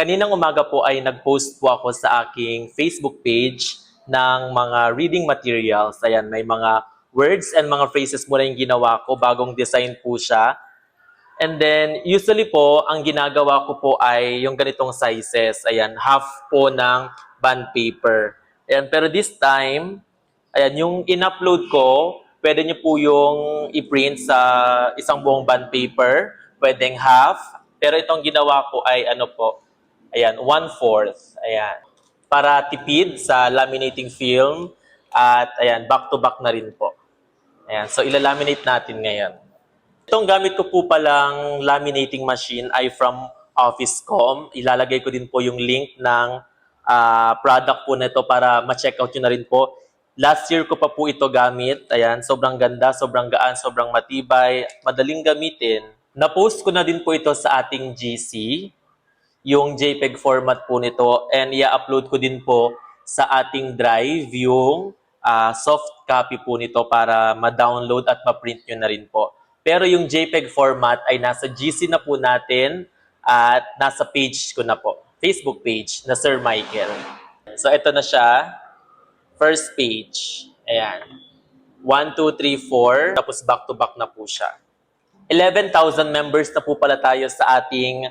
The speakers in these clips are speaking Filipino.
Kaninang umaga po ay nag-post po ako sa aking Facebook page ng mga reading materials. Ayan, may mga words and mga phrases muna yung ginawa ko. Bagong design po siya. And then, usually po, ang ginagawa ko po ay yung ganitong sizes. Ayan, half po ng bond paper. Ayan, pero this time, ayan, yung in-upload ko, pwede nyo po yung i-print sa isang buong bond paper. Pwedeng half. Pero itong ginawa ko ay ano po, ayan, 1/4. Ayan. Para tipid sa laminating film. At ayan, back-to-back na rin po. Ayan, so ilalaminate natin ngayon. Itong gamit ko po palang laminating machine ay from Officecom. Ilalagay ko din po yung link ng product po nito para ma-check out nyo na rin po. Last year ko pa po ito gamit. Ayan, sobrang ganda, sobrang gaan, sobrang matibay, madaling gamitin. Na-post ko na din po ito sa ating GC, yung JPEG format po nito, and i-upload ko din po sa ating drive yung soft copy po nito para ma-download at ma-print nyo na rin po. Pero yung JPEG format ay nasa GC na po natin at nasa page ko na po, Facebook page na Sir Michael. So ito na siya, first page. Ayan. 1, 2, 3, 4, tapos back-to-back na po siya. 11,000 members na po pala tayo sa ating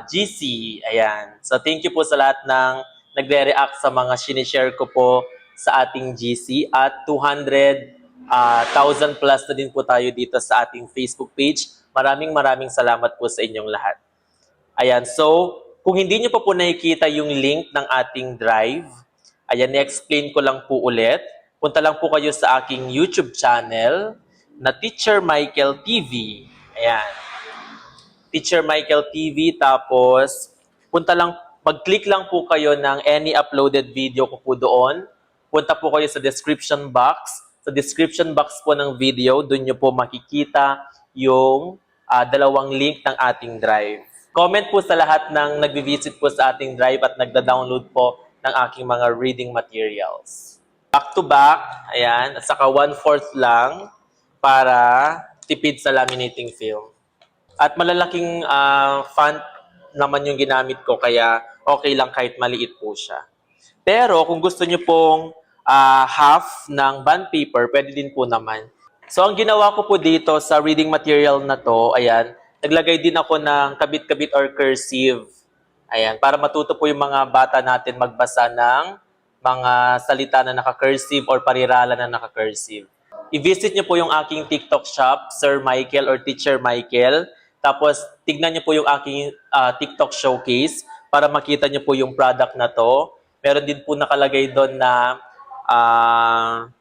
GC. Ayan. So, thank you po sa lahat ng nagre-react sa mga sinishare ko po sa ating GC. At 200,000 plus na din po tayo dito sa ating Facebook page. Maraming salamat po sa inyong lahat. Ayan. So, kung hindi nyo pa po nakikita yung link ng ating drive, ayan, i-explain ko lang po ulit. Punta lang po kayo sa aking YouTube channel na Teacher Michael TV. Ayan. Teacher Michael TV. Tapos, mag-click lang po kayo ng any uploaded video ko po doon. Punta po kayo sa description box. Sa description box po ng video, doon nyo po makikita yung dalawang link ng ating drive. Comment po sa lahat ng nag-visit po sa ating drive at nagda-download po ng aking mga reading materials. Back to back, ayan, at saka 1/4 lang para tipid sa laminating film. At malalaking font naman yung ginamit ko, kaya okay lang kahit maliit po siya. Pero kung gusto nyo pong half ng bond paper, pwede din po naman. So ang ginawa ko po dito sa reading material na to, ayan, naglagay din ako ng kabit-kabit or cursive. Ayan, para matuto po yung mga bata natin magbasa ng mga salita na naka-cursive or parirala na naka-cursive. I-visit nyo po yung aking TikTok shop, Sir Michael or Teacher Michael. Tapos, tignan nyo po yung aking TikTok showcase para makita nyo po yung product na to. Meron din po nakalagay doon na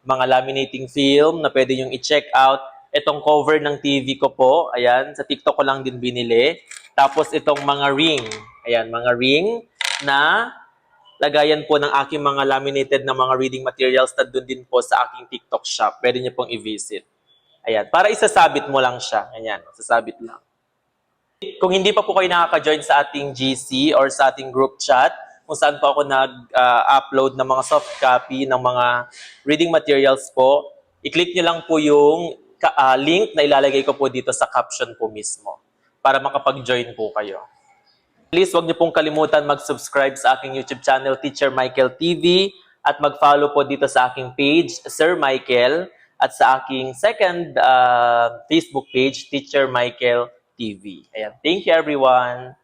mga laminating film na pwede nyo i-check out. Itong cover ng TV ko po, ayan, sa TikTok ko lang din binili. Tapos itong mga ring, ayan, mga ring na lagayan po ng aking mga laminated na mga reading materials na doon din po sa aking TikTok shop. Pwede nyo pong i-visit. Ayan, para isasabit mo lang siya. Ayan, sasabit lang. Kung hindi pa po kayo nakaka-join sa ating GC or sa ating group chat, kung saan po ako nag-upload ng mga soft copy ng mga reading materials po, i-click nyo lang po yung link na ilalagay ko po dito sa caption po mismo para makapag-join po kayo. Please, huwag niyo pong kalimutan mag-subscribe sa aking YouTube channel, Teacher Michael TV, at mag-follow po dito sa aking page, Sir Michael, at sa aking second Facebook page, Teacher Michael TV. Ayan. Thank you, everyone.